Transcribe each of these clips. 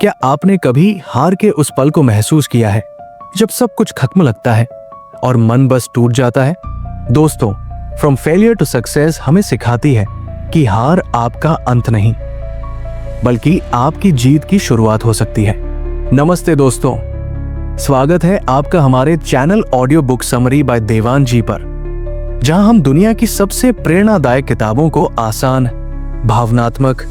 क्या आपने कभी हार के उस पल को महसूस किया है जब सब कुछ खत्म लगता है और मन बस टूट जाता है? दोस्तों, फ्रॉम फेलियर टू सक्सेस हमें सिखाती है कि हार आपका अंत नहीं, बल्कि आपकी जीत की शुरुआत हो सकती है। नमस्ते दोस्तों, स्वागत है आपका हमारे channel audio book summary by Dewan ji पर, जहां हम दुनिया की सबसे प्रेरणादायक किताबों को आसान, भावनात्मक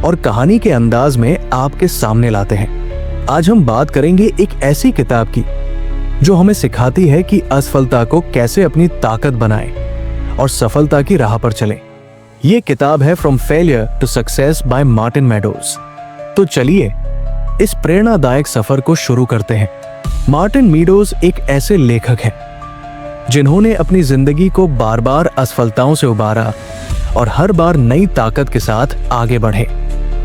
और कहानी के अंदाज में आपके सामने लाते हैं। आज हम बात करेंगे एक ऐसी किताब की जो हमें सिखाती है कि असफलता को कैसे अपनी ताकत बनाएं और सफलता की राह पर चलें। ये किताब है from failure to success by Martin Meadows. तो चलिए इस प्रेरणादायक सफर को शुरू करते हैं। मार्टिन मेडोज एक ऐसे लेखक हैं जिन्होंने अपनी जिंदगी को बार बार असफलताओं से उबारा और हर बार नई ताकत के साथ आगे बढ़े।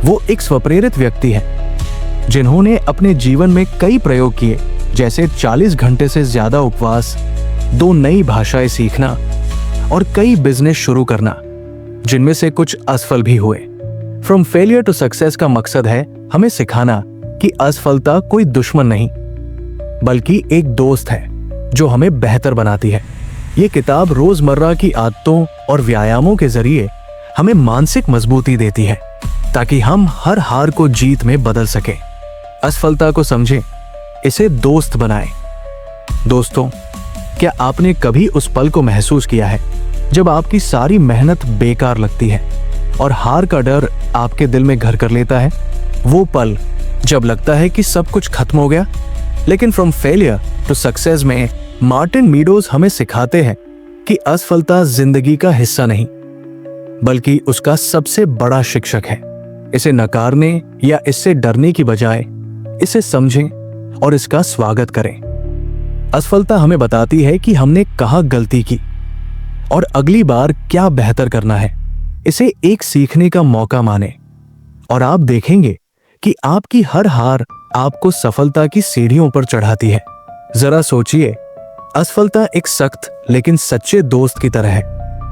वो एक स्वप्रेरित व्यक्ति हैं जिन्होंने अपने जीवन में कई प्रयोग किए, जैसे 40 घंटे से ज्यादा उपवास, 2 नई भाषाएं सीखना और कई बिजनेस शुरू करना, जिनमें से कुछ असफल भी हुए। फ्रॉम फेलियर टू सक्सेस का मकसद है हमें सिखाना कि असफलता कोई दुश्मन नहीं, बल्कि एक दोस्त है जो हमें बेहतर बनाती है। ये किताब रोजमर्रा की आदतों और व्यायामों के जरिए हमें मानसिक मजबूती देती है ताकि हम हर हार को जीत में बदल सकें। असफलता को समझें, इसे दोस्त बनाएं। दोस्तों, क्या आपने कभी उस पल को महसूस किया है जब आपकी सारी मेहनत बेकार लगती है और हार का डर आपके दिल में घर कर लेता है? वो पल जब लगता है कि सब कुछ खत्म हो गया। लेकिन फ्रॉम फेलियर टू सक्सेस में मार्टिन मेडोज हमें सिखाते हैं कि असफलता जिंदगी का हिस्सा नहीं, बल्कि उसका सबसे बड़ा शिक्षक है। इसे नकारने या इससे डरने की बजाय इसे समझें और इसका स्वागत करें। असफलता हमें बताती है कि हमने कहाँ गलती की और अगली बार क्या बेहतर करना है। इसे एक सीखने का मौका माने और आप देखेंगे कि आपकी हर हार आपको सफलता की सीढ़ियों पर चढ़ाती है। जरा सोचिए, असफलता एक सख्त लेकिन सच्चे दोस्त की तरह है।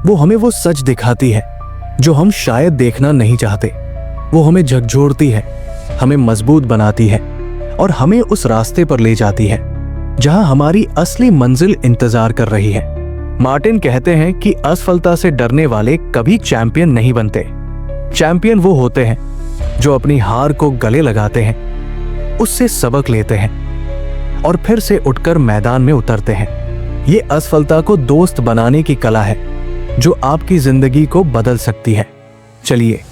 वो हमें वो सच दिखाती है जो हम शायद देखना नहीं चाहते। वो हमें झकझोरती है, हमें मजबूत बनाती है और हमें उस रास्ते पर ले जाती है जहां हमारी असली मंजिल इंतजार कर रही है। मार्टिन कहते हैं कि असफलता से डरने वाले कभी चैंपियन नहीं बनते। चैंपियन वो होते हैं जो अपनी हार को गले लगाते हैं, उससे सबक लेते हैं और फिर से उठकर मैदान में उतरते हैं। ये असफलता को दोस्त बनाने की कला है जो आपकी जिंदगी को बदल सकती है। चलिए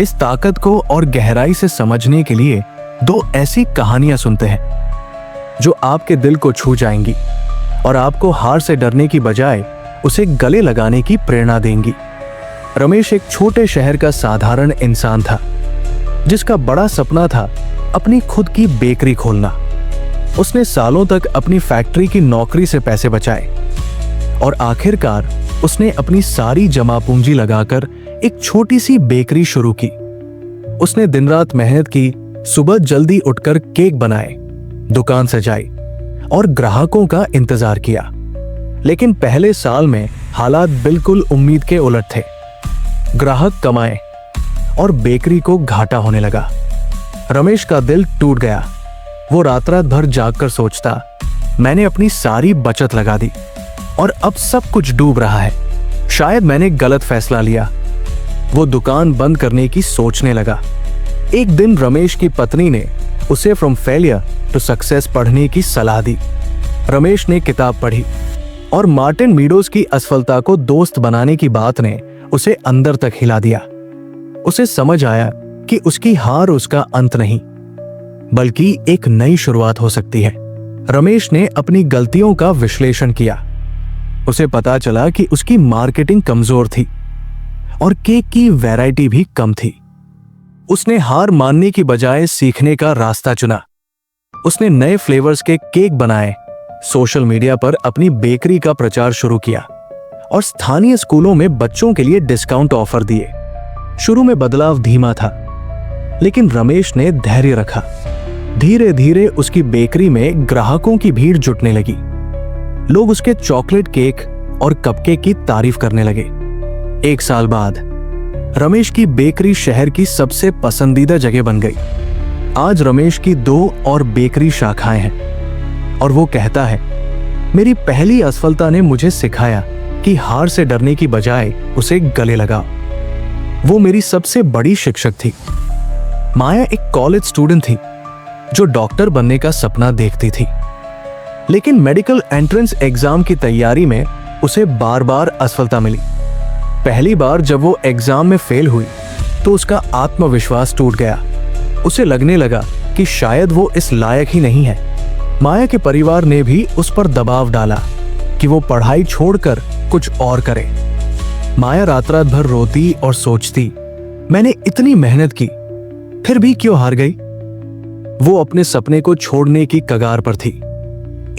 इस ताकत को और गहराई से समझने के लिए 2 ऐसी कहानियां सुनते हैं जो आपके दिल को छू जाएंगी और आपको हार से डरने की बजाय उसे गले लगाने की प्रेरणा देंगी। रमेश एक छोटे शहर का साधारण इंसान था जिसका बड़ा सपना था अपनी खुद की बेकरी खोलना। उसने सालों तक अपनी फैक्ट्री की नौकरी से पैसे बचाए और आखिरकार उसने अपनी सारी जमा पूंजी लगाकर एक छोटी सी बेकरी शुरू की। उसने दिन रात मेहनत की, सुबह जल्दी उठकर केक बनाए, दुकान सजाई और ग्राहकों का इंतजार किया। लेकिन पहले साल में हालात बिल्कुल उम्मीद के उलट थे। ग्राहक कम आए और बेकरी को घाटा होने लगा। रमेश का दिल टूट गया। वो रात रात भर जागकर सोचता, मैंने अपनी सारी बचत लगा दी और अब सब कुछ डूब रहा है। शायद मैंने गलत फैसला लिया। वो दुकान बंद करने की सोचने लगा। एक दिन रमेश की पत्नी ने उसे फ्रॉम फेलियर टू सक्सेस पढ़ने की सलाह दी। रमेश ने किताब पढ़ी और मार्टिन मेडोज की असफलता को दोस्त बनाने की बात ने उसे अंदर तक हिला दिया। उसे समझ आया कि उसकी हार उसका अंत नहीं, बल्कि एक नई शुरुआत हो सकती है। रमेश ने अपनी गलतियों का विश्लेषण किया। उसे पता चला कि उसकी मार्केटिंग कमजोर थी और केक की वैरायटी भी कम थी। उसने हार मानने की बजाय सीखने का रास्ता चुना। उसने नए फ्लेवर्स के केक बनाए, सोशल मीडिया पर अपनी बेकरी का प्रचार शुरू किया और स्थानीय स्कूलों में बच्चों के लिए डिस्काउंट ऑफर दिए। शुरू में बदलाव धीमा था, लेकिन रमेश ने धैर्य रखा। धीरे धीरे उसकी बेकरी में ग्राहकों की भीड़ जुटने लगी। लोग उसके चॉकलेट केक और कपकेक की तारीफ करने लगे। 1 साल बाद रमेश की बेकरी शहर की सबसे पसंदीदा जगह बन गई। आज रमेश की 2 और बेकरी शाखाएं हैं और वो कहता है, मेरी पहली असफलता ने मुझे सिखाया कि हार से डरने की बजाय उसे गले लगाओ। वो मेरी सबसे बड़ी शिक्षक थी। माया एक कॉलेज स्टूडेंट थी जो डॉक्टर बनने का सपना देखती थी, लेकिन मेडिकल एंट्रेंस एग्जाम की तैयारी में उसे बार बार असफलता मिली। पहली बार जब वो एग्जाम में फेल हुई तो उसका आत्मविश्वास टूट गया। उसे लगने लगा कि शायद वो इस लायक ही नहीं है। माया के परिवार ने भी उस पर दबाव डाला कि वो पढ़ाई छोड़कर कुछ और करे। माया रात रात भर रोती और सोचती, मैंने इतनी मेहनत की फिर भी क्यों हार गई। वो अपने सपने को छोड़ने की कगार पर थी।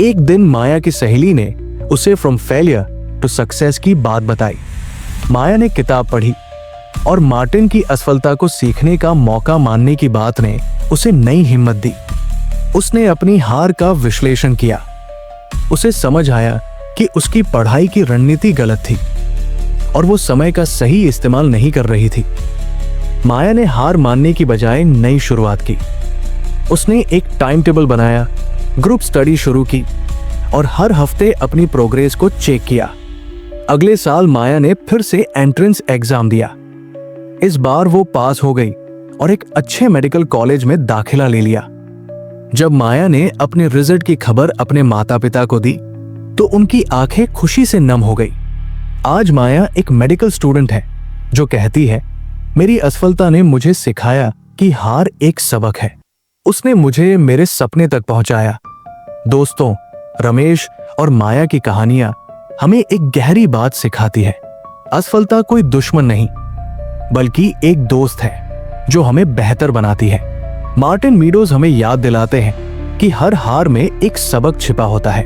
एक दिन माया की सहेली ने उसे फ्रॉम फेलियर टू सक्सेस की बात बताई। माया ने किताब पढ़ी और मार्टिन की असफलता को सीखने का मौका मानने की बात ने उसे नई हिम्मत दी। उसने अपनी हार का विश्लेषण किया। उसे समझ आया कि उसकी पढ़ाई की रणनीति गलत थी और वो समय का सही इस्तेमाल नहीं कर रही थी। माया ने हार मानने की बजाय नई शुरुआत की। उसने एक टाइम टेबल बनाया, ग्रुप स्टडी शुरू की और हर हफ्ते अपनी प्रोग्रेस को चेक किया। अगले साल माया ने फिर से एंट्रेंस एग्जाम दिया। इस बार वो पास हो गई और एक अच्छे मेडिकल कॉलेज में दाखिला ले लिया। जब माया ने अपने रिजल्ट की खबर अपने माता पिता को दी तो उनकी आंखें खुशी से नम हो गई। आज माया एक मेडिकल स्टूडेंट है जो कहती है, मेरी असफलता ने मुझे सिखाया कि हार एक सबक है। उसने मुझे मेरे सपने तक पहुंचाया। दोस्तों, रमेश और माया की कहानियां हमें एक गहरी बात सिखाती है। असफलता कोई दुश्मन नहीं बल्कि एक दोस्त है जो हमें बेहतर बनाती है। मार्टिन मीडोज हमें याद दिलाते हैं कि हर हार में एक सबक छिपा होता है।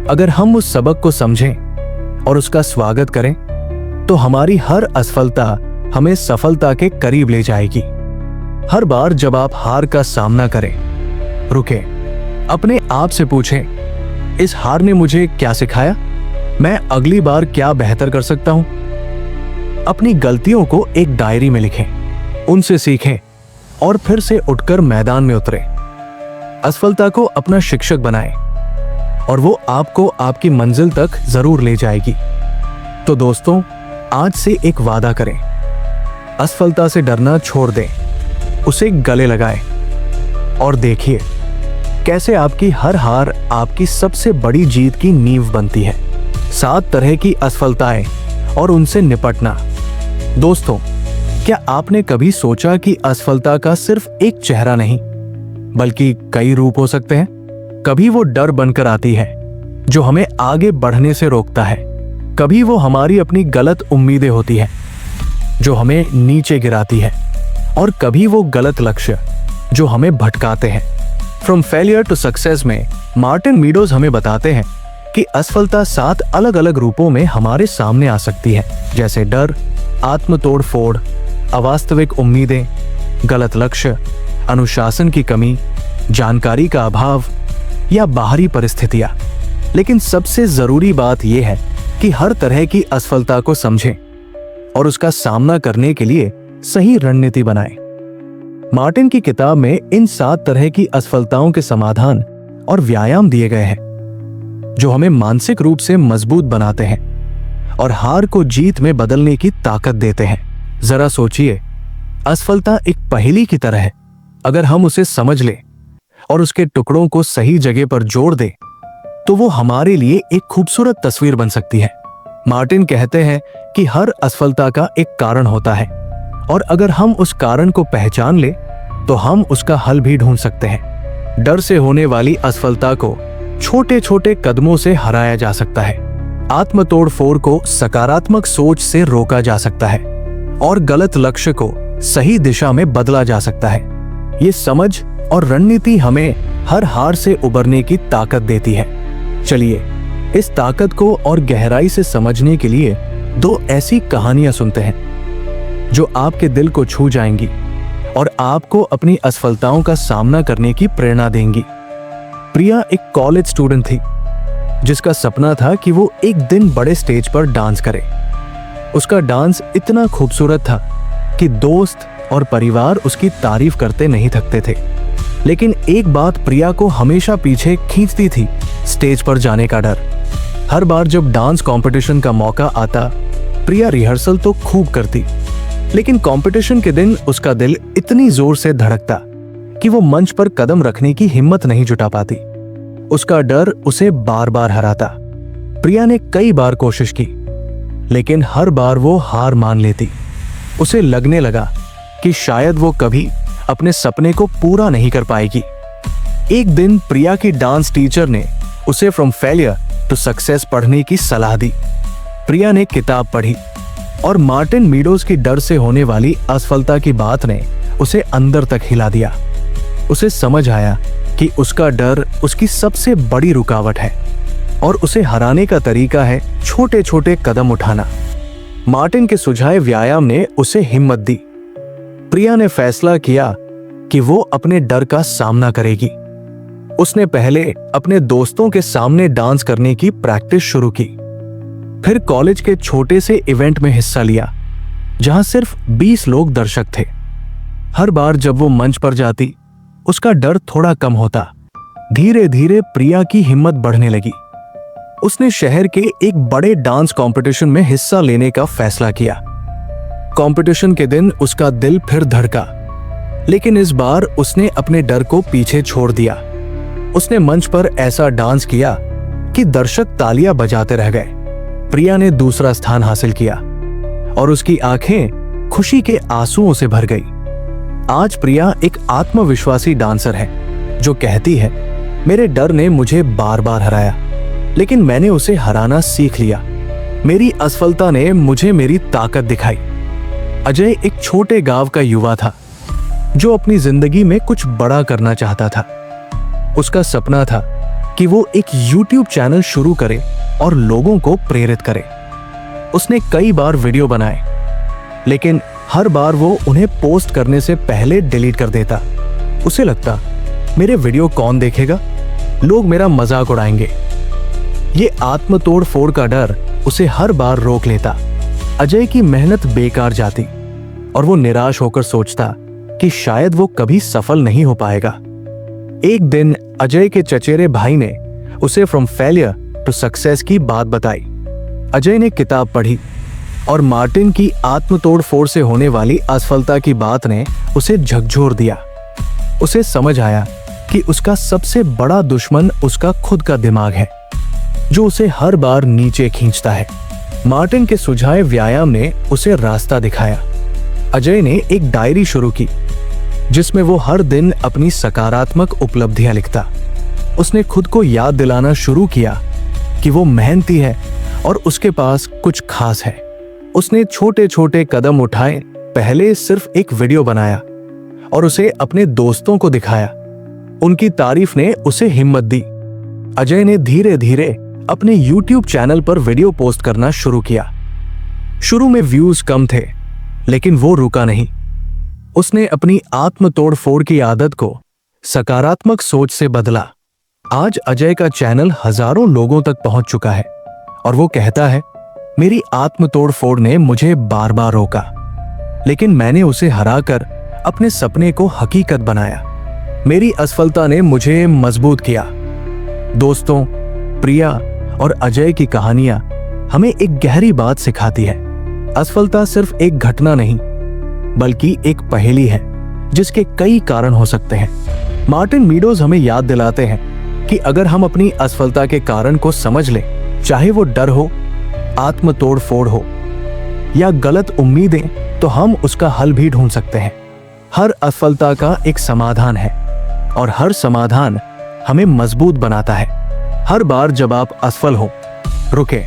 अगर हम उस सबक को समझें और उसका स्वागत करें तो हमारी हर असफलता हमें सफलता के करीब ले जाएगी। हर बार जब आप हार का सामना करें, रुकें, अपने आप से पूछें, इस हार ने मुझे क्या सिखाया? मैं अगली बार क्या बेहतर कर सकता हूं? अपनी गलतियों को एक डायरी में लिखें, उनसे सीखें और फिर से उठकर मैदान में उतरें। असफलता को अपना शिक्षक बनाएं और वो आपको आपकी मंजिल तक जरूर ले जाएगी। तो दोस्तों, आज से एक वादा करें, असफलता से डरना छोड़ दें, उसे गले लगाएं और देखिए कैसे आपकी हर हार आपकी सबसे बड़ी जीत की नींव बनती है। 7 तरह की असफलताएं और उनसे निपटना। दोस्तों, क्या आपने कभी सोचा कि असफलता का सिर्फ एक चेहरा नहीं बल्कि कई रूप हो सकते हैं? कभी वो डर बनकर आती है जो हमें आगे बढ़ने से रोकता है। कभी वो हमारी अपनी गलत उम्मीदें होती है जो हमें नीचे गिराती है और कभी वो गलत लक्ष्य जो हमें भटकाते हैं। फ्रॉम फेलियर टू सक्सेस में मार्टिन मीडोज हमें बताते हैं कि असफलता 7 अलग अलग रूपों में हमारे सामने आ सकती है, जैसे डर, आत्मतोड़ फोड़, अवास्तविक उम्मीदें, गलत लक्ष्य, अनुशासन की कमी, जानकारी का अभाव या बाहरी परिस्थितियां। लेकिन सबसे जरूरी बात यह है कि हर तरह की असफलता को समझें और उसका सामना करने के लिए सही रणनीति बनाएं। मार्टिन की किताब में इन 7 तरह की असफलताओं के समाधान और व्यायाम दिए गए हैं जो हमें मानसिक रूप से मजबूत बनाते हैं और हार को जीत में बदलने की ताकत देते हैं। जरा सोचिए, असफलता एक पहेली की तरह है। अगर हम उसे समझ लें और उसके टुकड़ों को सही जगह पर जोड़ दें तो वो हमारे लिए एक खूबसूरत तस्वीर बन सकती है। मार्टिन कहते हैं कि हर असफलता का एक कारण होता है और अगर हम उस कारण को पहचान ले तो हम उसका हल भी ढूंढ सकते हैं। डर से होने वाली असफलता को छोटे छोटे कदमों से हराया जा सकता है। आत्मतोड़ फोड़ को सकारात्मक सोच से रोका जा सकता है और गलत लक्ष्य को सही दिशा में बदला जा सकता है। ये समझ और रणनीति हमें हर हार से उबरने की ताकत देती है। चलिए इस ताकत को और गहराई से समझने के लिए 2 ऐसी कहानियां सुनते हैं जो आपके दिल को छू जाएंगी और आपको अपनी असफलताओं का सामना करने की प्रेरणा देंगी। प्रिया एक कॉलेज स्टूडेंट थी जिसका सपना था कि वो एक दिन बड़े स्टेज पर डांस करे। उसका डांस इतना खूबसूरत था कि दोस्त और परिवार उसकी तारीफ करते नहीं थकते थे। लेकिन एक बात प्रिया को हमेशा पीछे खींचती थी, स्टेज पर जाने का डर। हर बार जब डांस कंपटीशन का मौका आता, प्रिया रिहर्सल तो खूब करती, लेकिन कंपटीशन के दिन उसका दिल इतनी जोर से धड़कता कि वो मंच पर कदम रखने की हिम्मत नहीं जुटा पाती। उसका डर उसे बार बार हराता। प्रिया ने कई बार कोशिश की, लेकिन हर बार वो हार मान लेती। उसे लगने लगा कि शायद वो कभी अपने सपने को पूरा नहीं कर पाएगी। एक दिन प्रिया की डांस टीचर ने उसे फ्रॉम फेलियर टू सक्सेस पढ़ने की सलाह दी। प्रिया ने किताब पढ़ी और मार्टिन मीडोज की डर से होने वाली असफलता की बात ने उसे अंदर तक हिला दिया। उसे समझ आया कि उसका डर उसकी सबसे बड़ी रुकावट है और उसे हराने का तरीका है छोटे छोटे कदम उठाना। मार्टिन के सुझाए व्यायाम ने उसे हिम्मत दी। प्रिया ने फैसला किया कि वो अपने डर का सामना करेगी। उसने पहले अपने दोस्तों के सामने डांस करने की प्रैक्टिस शुरू की, फिर कॉलेज के छोटे से इवेंट में हिस्सा लिया जहां सिर्फ 20 लोग दर्शक थे। हर बार जब वो मंच पर जाती, उसका डर थोड़ा कम होता। धीरे धीरे प्रिया की हिम्मत बढ़ने लगी। उसने शहर के एक बड़े डांस कंपटीशन में हिस्सा लेने का फैसला किया। कंपटीशन के दिन उसका दिल फिर धड़का, लेकिन इस बार उसने अपने डर को पीछे छोड़ दिया। उसने मंच पर ऐसा डांस किया कि दर्शक तालियां बजाते रह गए। प्रिया ने दूसरा स्थान हासिल किया और उसकी आंखें खुशी के आंसुओं से भर गई। आज प्रिया एक आत्मविश्वासी डांसर है जो कहती है, मेरे डर ने मुझे बार बार हराया, लेकिन मैंने उसे हराना सीख लिया। मेरी असफलता ने मुझे मेरी ताकत दिखाई। अजय एक छोटे गांव का युवा था जो अपनी जिंदगी में कुछ बड़ा करना चाहता था। उसका सपना था कि वो एक YouTube चैनल शुरू करे और लोगों को प्रेरित करे। उसने कई बार वीडियो बनाए, लेकिन हर बार वो उन्हें पोस्ट करने से पहले डिलीट कर देता। उसे लगता, मेरे वीडियो कौन देखेगा, लोग मेरा मजाक उड़ाएंगे। ये आत्मतोड़ फोड़ का डर उसे हर बार रोक लेता। अजय की मेहनत बेकार जाती और वो निराश होकर सोचता कि शायद वो कभी सफल नहीं हो पाएगा। एक दिन अजय के चचेरे भाई ने उसे फ्रॉम फेलियर टू सक्सेस की बात बताई। अजय ने किताब पढ़ी और मार्टिन की आत्मतोड़ फोड़ से होने वाली असफलता की बात ने उसे झकझोर दिया। उसे समझ आया कि उसका सबसे बड़ा दुश्मन उसका खुद का दिमाग है, जो उसे हर बार नीचे खींचता है। मार्टिन के सुझाए व्यायाम ने उसे रास्ता दिखाया। अजय ने एक डायरी शुरू की जिसमें वो हर दिन अपनी सकारात्मक उपलब्धियां लिखता। उसने खुद को याद दिलाना शुरू किया कि वो मेहनती है और उसके पास कुछ खास है। उसने छोटे छोटे कदम उठाए। पहले सिर्फ एक वीडियो बनाया और उसे अपने दोस्तों को दिखाया। उनकी तारीफ ने उसे हिम्मत दी। अजय ने धीरे धीरे अपने YouTube चैनल पर वीडियो पोस्ट करना शुरू किया। शुरू में व्यूज कम थे, लेकिन वो रुका नहीं। उसने अपनी आत्मतोड़ फोड़ की आदत को सकारात्मक सोच से बदला। आज अजय का चैनल हजारों लोगों तक पहुंच चुका है और वो कहता है, मेरी आत्मतोड़ फोड़ ने मुझे बार बार रोका, लेकिन मैंने उसे हराकर अपने सपने को हकीकत बनाया। मेरी असफलता ने मुझे मजबूत किया। दोस्तों, प्रिया और अजय की कहानियां हमें एक गहरी बात सिखाती है। असफलता सिर्फ एक घटना नहीं, बल्कि एक पहेली है जिसके कई कारण हो सकते हैं। मार्टिन मीडोज हमें याद दिलाते हैं कि अगर हम अपनी असफलता के कारण को समझ लें, चाहे वो डर हो, आत्मतोड़ फोड़ हो या गलत उम्मीदें, तो हम उसका हल भी ढूंढ सकते हैं। हर असफलता का एक समाधान है और हर समाधान हमें मजबूत बनाता है। हर बार जब आप असफल हो, रुके,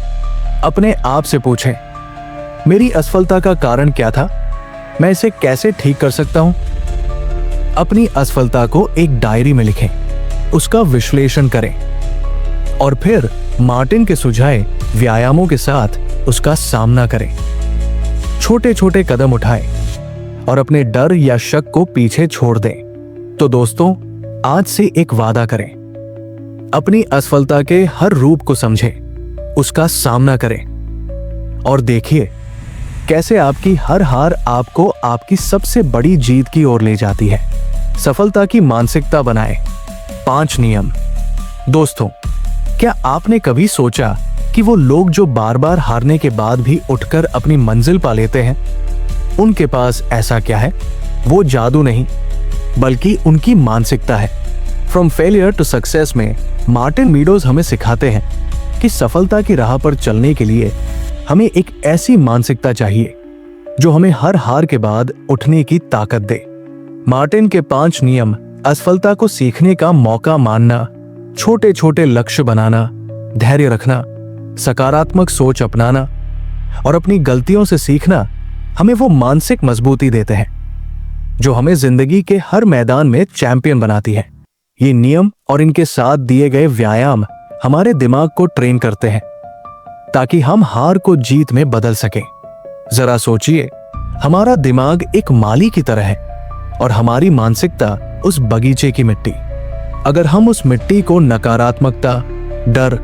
अपने आप से पूछें, मेरी असफलता का कारण क्या था, मैं इसे कैसे ठीक कर सकता हूं। अपनी असफलता को एक डायरी में लिखें, उसका विश्लेषण करें और फिर मार्टिन के सुझाए व्यायामों के साथ उसका सामना करें। छोटे छोटे कदम उठाएं और अपने डर या शक को पीछे छोड़ दें। तो दोस्तों, आज से एक वादा करें, अपनी असफलता के हर रूप को समझें, उसका सामना करें और देखिए कैसे आपकी हर हार आपको आपकी सबसे बड़ी जीत की ओर ले जाती है। सफलता की मानसिकता बनाएं। 5 नियम। दोस्तों, क्या आपने कभी सोचा कि वो लोग जो बार बार हारने के बाद भी उठकर अपनी मंजिल पा लेते हैं, उनके पास ऐसा क्या है? वो जादू नहीं, बल्कि उनकी मानसिकता है। फ्रॉम फेलियर टू सक्सेस में मार्टिन मीडोज हमें सिखाते हैं कि सफलता की राह पर चलने के लिए हमें एक ऐसी मानसिकता चाहिए जो हमें हर हार के बाद उठने की ताकत दे। मार्टिन के 5 नियम असफलता को सीखने का मौका मानना, छोटे छोटे लक्ष्य बनाना, धैर्य रखना, सकारात्मक सोच अपनाना और अपनी गलतियों से सीखना हमें वो मानसिक मजबूती देते हैं जो हमें जिंदगी के हर मैदान में चैंपियन बनाती है। ये नियम और इनके साथ दिए गए व्यायाम हमारे दिमाग को ट्रेन करते हैं ताकि हम हार को जीत में बदल सकें। जरा सोचिए, हमारा दिमाग एक माली की तरह है और हमारी मानसिकता उस बगीचे की मिट्टी। अगर हम उस मिट्टी को नकारात्मकता, डर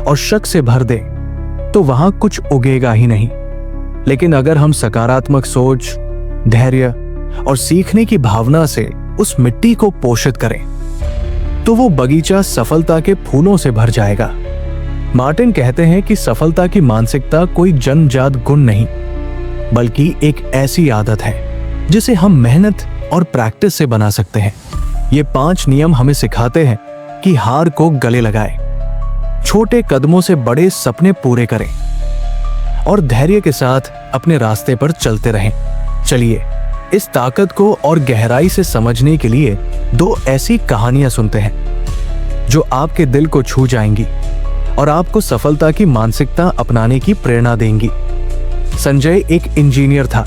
और शक से भर दें तो वहां कुछ उगेगा ही नहीं। लेकिन अगर हम सकारात्मक सोच, धैर्य और सीखने की भावना से उस मिट्टी को पोषित करें तो वो बगीचा सफलता के फूलों से भर जाएगा। मार्टिन कहते हैं कि सफलता की मानसिकता कोई जन्मजात गुण नहीं, बल्कि एक ऐसी आदत है जिसे हम मेहनत और प्रैक्टिस से बना सकते हैं। ये 5 नियम हमें सिखाते हैं कि हार को गले लगाएं, छोटे कदमों से बड़े सपने पूरे करें और धैर्य के साथ अपने रास्ते पर चलते रहें। चलिए इस ताकत को और गहराई से समझने के लिए 2 ऐसी कहानियां सुनते हैं जो आपके दिल को छू जाएंगी और आपको सफलता की मानसिकता अपनाने की प्रेरणा देंगी। संजय एक इंजीनियर था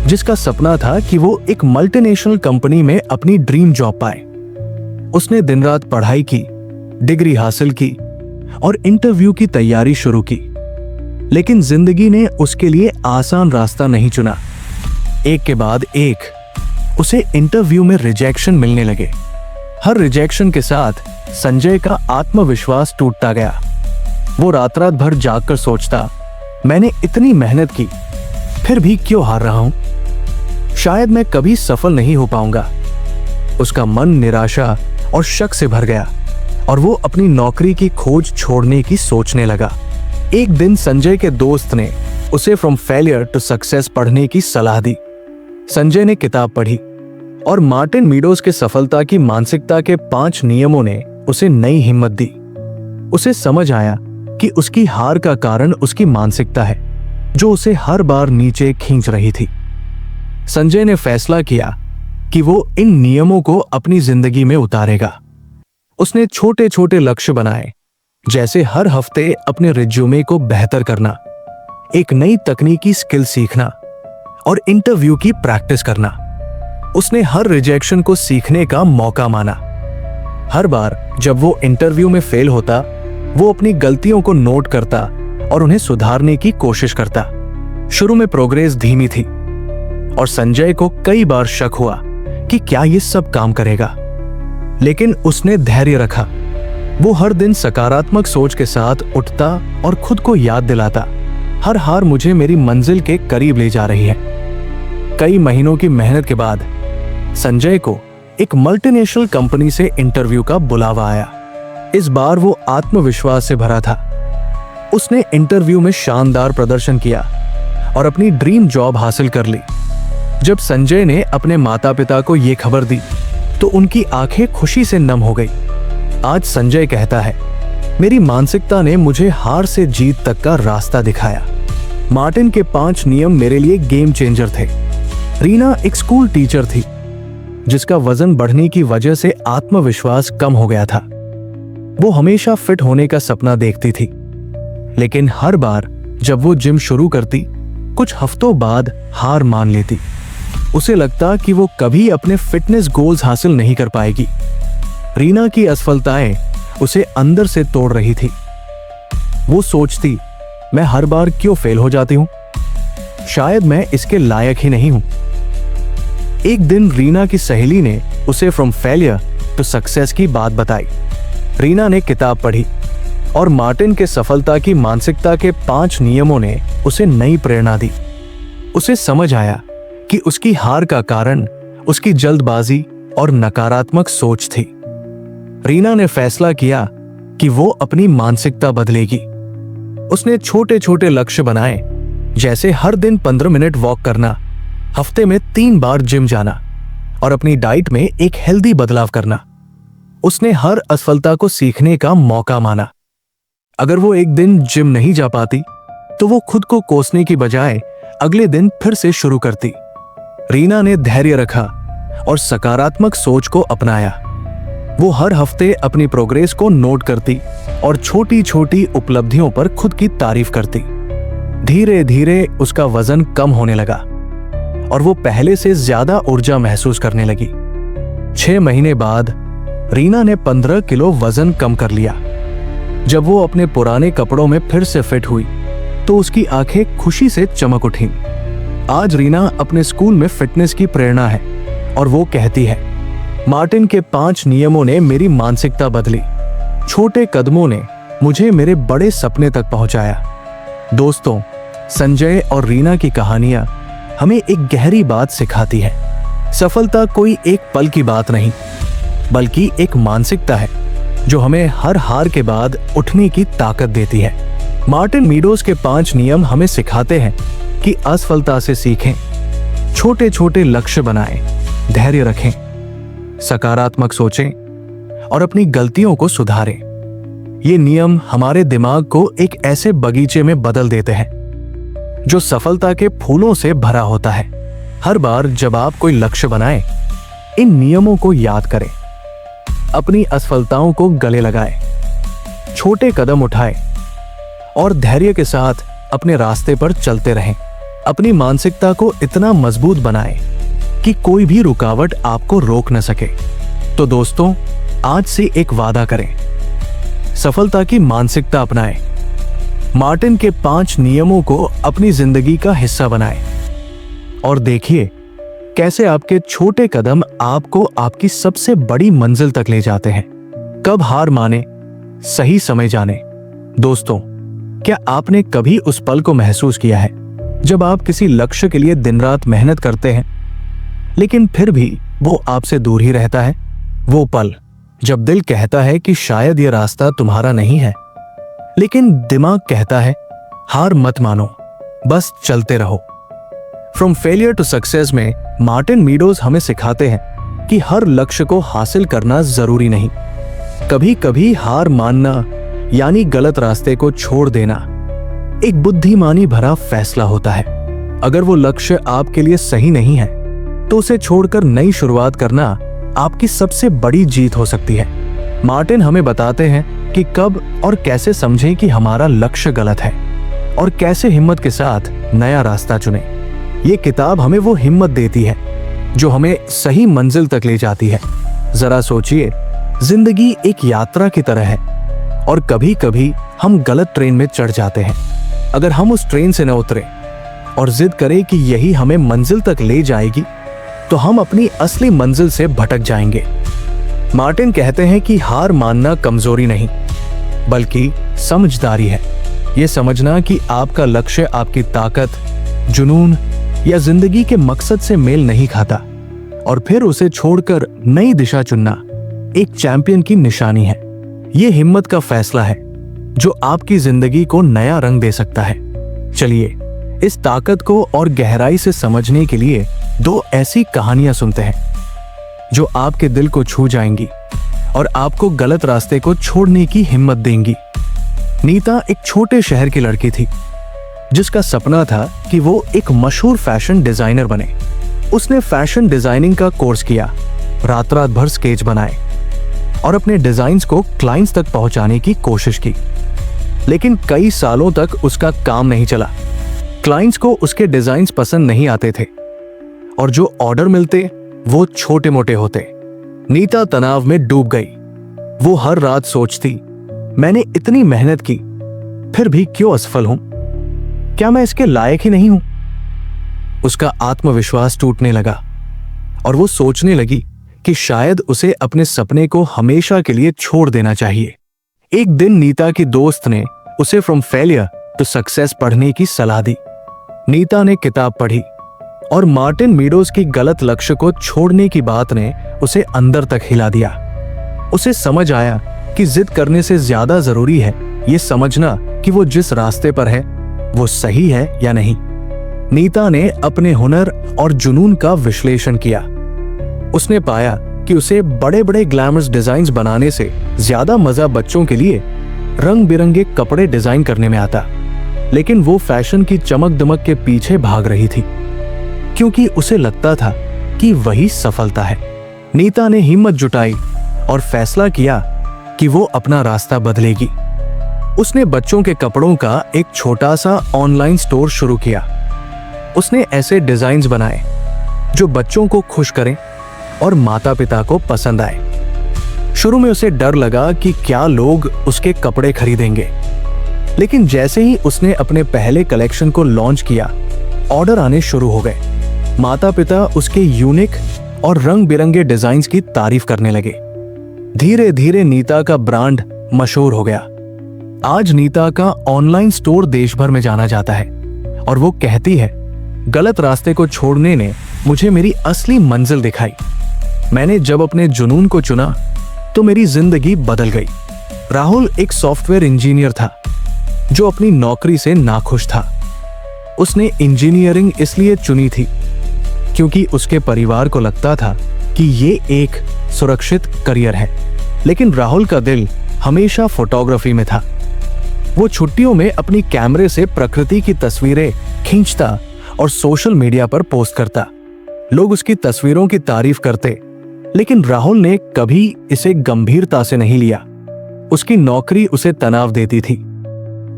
जिसका सपना था कि वो एक मल्टीनेशनल कंपनी में अपनी ड्रीम जॉब पाए। उसने दिन रात पढ़ाई की, डिग्री हासिल की और इंटरव्यू की तैयारी शुरू की, लेकिन जिंदगी ने उसके लिए आसान रास्ता नहीं चुना। एक के बाद एक उसे इंटरव्यू में रिजेक्शन मिलने लगे। हर रिजेक्शन के साथ संजय का आत्मविश्वास टूटता गया। वो रात रात भर जागकर सोचता, मैंने इतनी मेहनत की, फिर भी क्यों हार रहा हूं? शायद मैं कभी सफल नहीं हो पाऊंगा। उसका मन निराशा और शक से भर गया और वो अपनी नौकरी की खोज छोड़ने की सोचने लगा। एक दिन संजय के दोस्त ने उसे फ्रॉम फेलियर टू सक्सेस पढ़ने की सलाह दी। संजय ने किताब पढ़ी और मार्टिन मीडोज के सफलता की मानसिकता के 5 नियमों ने उसे नई हिम्मत दी। उसे समझ आया कि उसकी हार का कारण उसकी मानसिकता है जो उसे हर बार नीचे खींच रही थी। संजय ने फैसला किया कि वो इन नियमों को अपनी जिंदगी में उतारेगा। उसने छोटे छोटे लक्ष्य बनाए, जैसे हर हफ्ते अपने रिज्यूमे को बेहतर करना, एक नई तकनीकी स्किल सीखना और इंटरव्यू की प्रैक्टिस करना। उसने हर रिजेक्शन को सीखने का मौका माना। हर बार जब वो इंटरव्यू में फेल होता, वो अपनी गलतियों को नोट करता और उन्हें सुधारने की कोशिश करता। शुरू में प्रोग्रेस धीमी थी और संजय को कई बार शक हुआ कि क्या ये सब काम करेगा, लेकिन उसने धैर्य रखा। वो हर दिन सकारात्मक सोच के साथ उठता और खुद को याद दिलाता, हर हार मुझे मेरी मंजिल के करीब ले जा रही है। कई महीनों की मेहनत के बाद संजय को एक मल्टीनेशनल कंपनी से इंटरव्यू का बुलावा आया। इस बार वो आत्मविश्वास से भरा था। उसने इंटरव्यू में शानदार प्रदर्शन किया और अपनी ड्रीम जॉब हासिल कर ली। जब संजय ने अपने माता पिता को ये खबर दी तो उनकी आंखें खुशी से नम हो गई। आज संजय कहता है, मेरी मानसिकता ने मुझे हार से जीत तक का रास्ता दिखाया। मार्टिन के 5 नियम मेरे लिए गेम चेंजर थे। रीना एक स्कूल टीचर थी जिसका वजन बढ़ने की वजह से आत्मविश्वास कम हो गया था। वो हमेशा फिट होने का सपना देखती थी, लेकिन हर बार जब वो जिम शुरू करती, कुछ हफ्तों बाद हार मान लेती। उसे लगता कि वो कभी अपने फिटनेस गोल्स हासिल नहीं कर पाएगी। रीना की असफलताएं उसे अंदर से तोड़ रही थी। वो सोचती, मैं हर बार क्यों फेल हो जाती हूं? शायद मैं इसके लायक ही नहीं हूं। एक दिन रीना की सहेली ने उसे फ्रॉम फेलियर टू सक्सेस की बात बताई। रीना ने किताब पढ़ी और मार्टिन के सफलता की मानसिकता के 5 नियमों ने उसे नई प्रेरणा दी। उसे समझ आया कि उसकी हार का कारण उसकी जल्दबाजी और नकारात्मक सोच थी। रीना ने फैसला किया कि वो अपनी मानसिकता बदलेगी। उसने छोटे छोटे लक्ष्य बनाए, जैसे हर दिन 15 मिनट वॉक करना, हफ्ते में 3 बार जिम जाना और अपनी डाइट में एक हेल्दी बदलाव करना। उसने हर असफलता को सीखने का मौका माना। अगर वो एक दिन जिम नहीं जा पाती तो वो खुद को कोसने की बजाय अगले दिन फिर से शुरू करती। रीना ने धैर्य रखा और सकारात्मक सोच को अपनाया। वो हर हफ्ते अपनी प्रोग्रेस को नोट करती और छोटी छोटी उपलब्धियों पर खुद की तारीफ करती। धीरे धीरे उसका वजन कम होने लगा और वो पहले से ज्यादा ऊर्जा महसूस करने लगी। 6 महीने बाद रीना ने 15 किलो वजन कम कर लिया। जब वो अपने पुराने कपड़ों में फिर से फिट हुई तो उसकी आंखें खुशी से चमक उठीं। आज रीना अपने स्कूल में फिटनेस की प्रेरणा है और वो कहती है, मार्टिन के 5 नियमों ने मेरी मानसिकता बदली। छोटे कदमों ने मुझे मेरे बड़े सपने तक पहुंचाया। दोस्तों, संजय और रीना की कहानियां हमें एक गहरी बात सिखाती है। सफलता कोई एक पल की बात नहीं, बल्कि एक मानसिकता है जो हमें हर हार के बाद उठने की ताकत देती है। मार्टिन मीडोज के 5 नियम हमें सिखाते हैं कि असफलता से सीखें, छोटे छोटे लक्ष्य बनाएं, धैर्य रखें, सकारात्मक सोचें और अपनी गलतियों को सुधारें। ये नियम हमारे दिमाग को एक ऐसे बगीचे में बदल देते हैं जो सफलता के फूलों से भरा होता है। हर बार जब आप कोई लक्ष्य बनाएं, इन नियमों को याद करें, अपनी असफलताओं को गले लगाएं, छोटे कदम उठाएं और धैर्य के साथ अपने रास्ते पर चलते रहें। अपनी मानसिकता को इतना मजबूत बनाएं कि कोई भी रुकावट आपको रोक न सके। तो दोस्तों, आज से एक वादा करें, सफलता की मानसिकता अपनाएं, मार्टिन के 5 नियमों को अपनी जिंदगी का हिस्सा बनाएं और देखिए कैसे आपके छोटे कदम आपको आपकी सबसे बड़ी मंजिल तक ले जाते हैं। कब हार माने, सही समय जाने। दोस्तों, क्या आपने कभी उस पल को महसूस किया है जब आप किसी लक्ष्य के लिए दिन रात मेहनत करते हैं लेकिन फिर भी वो आपसे दूर ही रहता है? वो पल जब दिल कहता है कि शायद ये रास्ता तुम्हारा नहीं है, लेकिन दिमाग कहता है हार मत मानो, बस चलते रहो। फ्रॉम फेलियर टू सक्सेस में मार्टिन मीडोज हमें सिखाते हैं कि हर लक्ष्य को हासिल करना जरूरी नहीं। कभी कभी हार मानना यानी गलत रास्ते को छोड़ देना एक बुद्धिमानी भरा फैसला होता है। अगर वो लक्ष्य आपके लिए सही नहीं है तो उसे छोड़कर नई शुरुआत करना आपकी सबसे बड़ी जीत हो सकती है। मार्टिन हमें बताते हैं कि कब और कैसे समझें कि हमारा लक्ष्य गलत है और कैसे हिम्मत के साथ नया रास्ता चुनें। ये किताब हमें वो हिम्मत देती है जो हमें सही मंजिल तक ले जाती है। जरा सोचिए, जिंदगी एक यात्रा की तरह है और कभी कभी हम गलत ट्रेन में चढ़ जाते हैं। अगर हम उस ट्रेन से न उतरे और जिद करें कि यही हमें मंजिल तक ले जाएगी तो हम अपनी असली मंजिल से भटक जाएंगे। मार्टिन कहते हैं कि हार मानना कमजोरी नहीं बल्कि समझदारी है। यह समझना कि आपका लक्ष्य आपकी ताकत, जुनून या जिंदगी के मकसद से मेल नहीं खाता और फिर उसे छोड़कर नई दिशा चुनना एक चैंपियन की निशानी है। यह हिम्मत का फैसला है जो आपकी जिंदगी को नया रंग दे सकता है। चलिए इस ताकत को और गहराई से समझने के लिए 2 ऐसी कहानियां सुनते हैं जो आपके दिल को छू जाएंगी और आपको गलत रास्ते को छोड़ने की हिम्मत देंगी। नीता एक छोटे शहर की लड़की थी जिसका सपना था कि वो एक मशहूर फैशन डिजाइनर बने। उसने फैशन डिजाइनिंग का कोर्स किया, रात रात भर स्केच बनाए और अपने डिजाइन्स को क्लाइंट्स तक पहुंचाने की कोशिश की। लेकिन कई सालों तक उसका काम नहीं चला। क्लाइंट्स को उसके डिजाइन्स पसंद नहीं आते थे और जो ऑर्डर मिलते वो छोटे मोटे होते। नीता तनाव में डूब गई। वो हर रात सोचती, मैंने इतनी मेहनत की फिर भी क्यों असफल हूं? क्या मैं इसके लायक ही नहीं हूं? उसका आत्मविश्वास टूटने लगा और वो सोचने लगी कि शायद उसे अपने सपने को हमेशा के लिए छोड़ देना चाहिए। एक दिन नीता की दोस्त ने उसे फ्रॉम फेलियर टू सक्सेस पढ़ने की सलाह दी। नीता ने किताब पढ़ी और मार्टिन मीडोज की गलत लक्ष्य को छोड़ने की बात ने उसे अंदर तक हिला दिया। उसे समझ आया कि जिद करने से ज्यादा जरूरी है ये समझना कि वो जिस रास्ते पर है वो सही है या नहीं। नीता ने अपने हुनर और जुनून का विश्लेषण किया। उसने पाया कि उसे बड़े बड़े ग्लैमरस डिजाइन्स बनाने से ज्यादा मजा बच्चों के लिए रंग बिरंगे कपड़े डिजाइन करने में आता, लेकिन वो फैशन की चमक दमक के पीछे भाग रही थी क्योंकि उसे लगता था कि वही सफलता है। नीता ने हिम्मत जुटाई और फैसला किया कि वो अपना रास्ता बदलेगी। उसने बच्चों के कपड़ों का एक छोटा सा ऑनलाइन स्टोर शुरू किया। उसने ऐसे डिजाइन्स बनाए जो बच्चों को खुश करें और माता पिता को पसंद आए। शुरू में उसे डर लगा कि क्या लोग उसके कपड़े खरीदेंगे, लेकिन जैसे ही उसने अपने पहले कलेक्शन को लॉन्च किया, ऑर्डर आने शुरू हो गए। माता पिता उसके यूनिक और रंग बिरंगे डिजाइन्स की तारीफ करने लगे। धीरे धीरे नीता का ब्रांड मशहूर हो गया। आज नीता का ऑनलाइन स्टोर देश भर में जाना जाता है और वो कहती है, गलत रास्ते को छोड़ने ने मुझे मेरी असली मंजिल दिखाई। मैंने जब अपने जुनून को चुना तो मेरी जिंदगी बदल गई। राहुल एक सॉफ्टवेयर इंजीनियर था जो अपनी नौकरी से नाखुश था। उसने इंजीनियरिंग इसलिए चुनी थी क्योंकि उसके परिवार को लगता था कि ये एक सुरक्षित करियर है, लेकिन राहुल का दिल हमेशा फोटोग्राफी में था। वो छुट्टियों में अपनी कैमरे से प्रकृति की तस्वीरें खींचता और सोशल मीडिया पर पोस्ट करता। लोग उसकी तस्वीरों की तारीफ करते, लेकिन राहुल ने कभी इसे गंभीरता से नहीं लिया। उसकी नौकरी उसे तनाव देती थी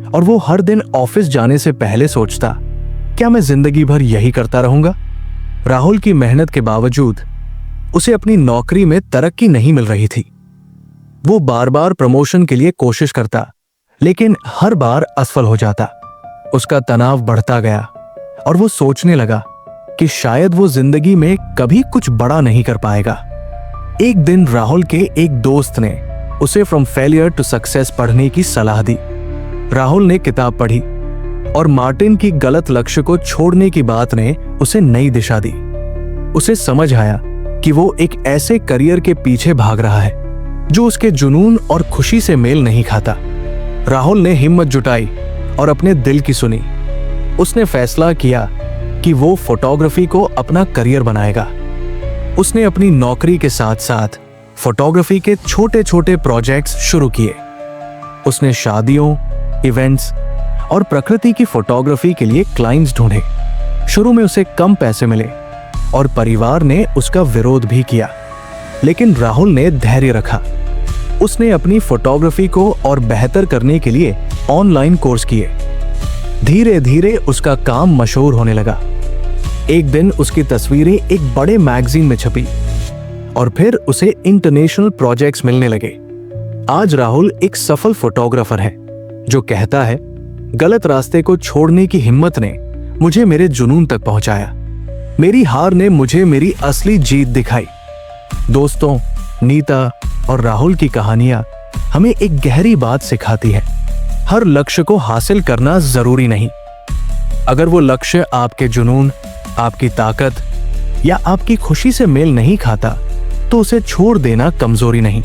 और वो हर दिन ऑफिस जाने से पहले सोचता, क्या मैं जिंदगी भर यही करता रहूंगा? राहुल की मेहनत के बावजूद उसे अपनी नौकरी में तरक्की नहीं मिल रही थी। वो बार बार प्रमोशन के लिए कोशिश करता, लेकिन हर बार असफल हो जाता। उसका तनाव बढ़ता गया और वो सोचने लगा कि शायद वो जिंदगी में कभी कुछ बड़ा नहीं कर पाएगा। एक दिन राहुल के एक दोस्त ने उसे फ्रॉम फेलियर टू सक्सेस पढ़ने की सलाह दी। राहुल ने किताब पढ़ी और मार्टिन की गलत लक्ष्य को छोड़ने की बात ने उसे नई दिशा दी। उसे समझ आया कि वो एक ऐसे करियर के पीछे भाग रहा है जो उसके जुनून और खुशी से मेल नहीं खाता। राहुल ने हिम्मत जुटाई और अपने दिल की सुनी। उसने फैसला किया कि वो फोटोग्राफी को अपना करियर बनाएगा। उसने अपनी नौकरी के साथ साथ फोटोग्राफी के छोटे छोटे प्रोजेक्ट्स शुरू किए। उसने शादियों, इवेंट्स और प्रकृति की फोटोग्राफी के लिए क्लाइंट्स ढूंढे। शुरू में उसे कम पैसे मिले और परिवार ने उसका विरोध भी किया, लेकिन राहुल ने धैर्य रखा। उसने अपनी फोटोग्राफी को और बेहतर करने के लिए ऑनलाइन कोर्स किए। धीरे धीरे उसका काम मशहूर होने लगा। एक दिन उसकी तस्वीरें एक बड़े मैगजीन में छपी और फिर उसे इंटरनेशनल प्रोजेक्ट्स मिलने लगे। आज राहुल एक सफल फोटोग्राफर है जो कहता है, गलत रास्ते को छोड़ने की हिम्मत ने मुझे मेरे जुनून तक पहुंचाया। मेरी हार ने मुझे मेरी असली जीत दिखाई। दोस्तों, नीता और राहुल की कहानियां हमें एक गहरी बात सिखाती है। हर लक्ष्य को हासिल करना जरूरी नहीं। अगर वो लक्ष्य आपके जुनून, आपकी ताकत या आपकी खुशी से मेल नहीं खाता तो उसे छोड़ देना कमजोरी नहीं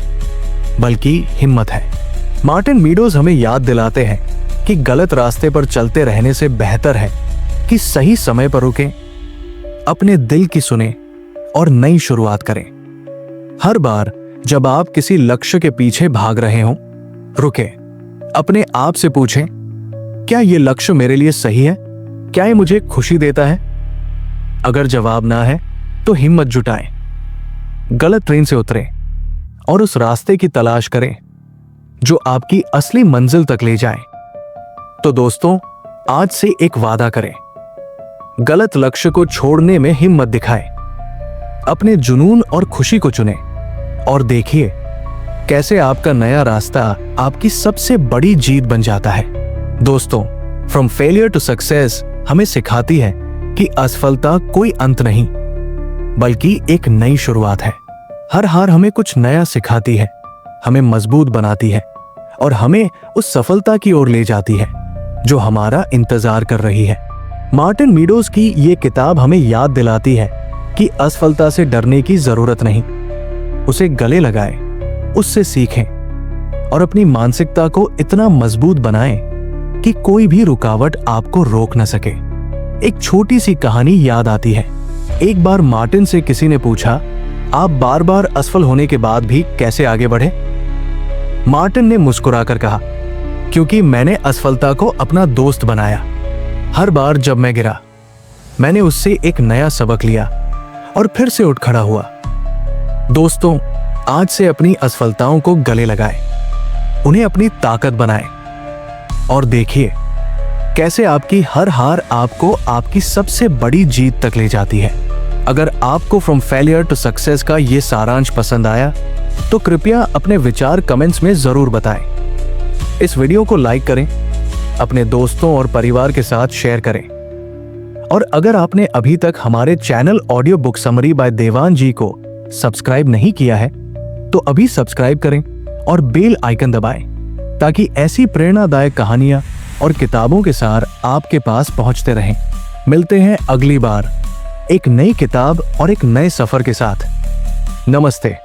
बल्कि हिम्मत है। मार्टिन मीडोज हमें याद दिलाते हैं कि गलत रास्ते पर चलते रहने से बेहतर है कि सही समय पर रुकें, अपने दिल की सुने और नई शुरुआत करें। हर बार जब आप किसी लक्ष्य के पीछे भाग रहे हों, रुके, अपने आप से पूछें, क्या यह लक्ष्य मेरे लिए सही है? क्या ये मुझे खुशी देता है? अगर जवाब ना है तो हिम्मत जुटाएं, गलत ट्रेन से उतरें और उस रास्ते की तलाश करें जो आपकी असली मंजिल तक ले जाए। तो दोस्तों, आज से एक वादा करें, गलत लक्ष्य को छोड़ने में हिम्मत दिखाएं, अपने जुनून और खुशी को चुनें और देखिए कैसे आपका नया रास्ता आपकी सबसे बड़ी जीत बन जाता है। दोस्तों, फ्रॉम फेलियर टू सक्सेस हमें सिखाती है कि असफलता कोई अंत नहीं बल्कि एक नई शुरुआत है। हर हार हमें कुछ नया सिखाती है, हमें मजबूत बनाती है और हमें उस सफलता की ओर ले जाती है जो हमारा इंतजार कर रही है। मार्टिन मीडोज की ये किताब हमें याद दिलाती है कि असफलता से डरने की जरूरत नहीं, उसे गले लगाएं, उससे सीखें और अपनी मानसिकता को इतना मजबूत बनाएं कि कोई भी रुकावट आपको रोक न सके। एक छोटी सी कहानी याद आती है। एक बार मार्टिन से किसी ने पूछा, आप बार बार असफल होने के बाद भी कैसे आगे बढ़े? मार्टिन ने मुस्कुराकर कहा, क्योंकि मैंने असफलता को अपना दोस्त बनाया। हर बार जब मैं गिरा, मैंने उससे एक नया सबक लिया और फिर से उठ खड़ा हुआ। दोस्तों, आज से अपनी असफलताओं को गले लगाएं, उन्हें अपनी ताकत बनाएं और देखिए कैसे आपकी हर हार आपको आपकी सबसे बड़ी जीत तक ले जाती है। अगर आपको फ्रॉम फेलियर टू सक्सेस का ये सारांश पसंद आया तो कृपया अपने विचार कमेंट्स में जरूर बताएं। इस वीडियो को लाइक करें, अपने दोस्तों और परिवार के साथ शेयर करें और अगर आपने अभी तक हमारे channel audio book summary by Dewan ji को सब्सक्राइब नहीं किया है तो अभी सब्सक्राइब करें और बेल आइकन दबाएं ताकि ऐसी प्रेरणादायक कहानियां और किताबों के सार आपके पास पहुंचते रहें। मिलते हैं अगली बार एक नई किताब और एक नए सफर के साथ। नमस्ते।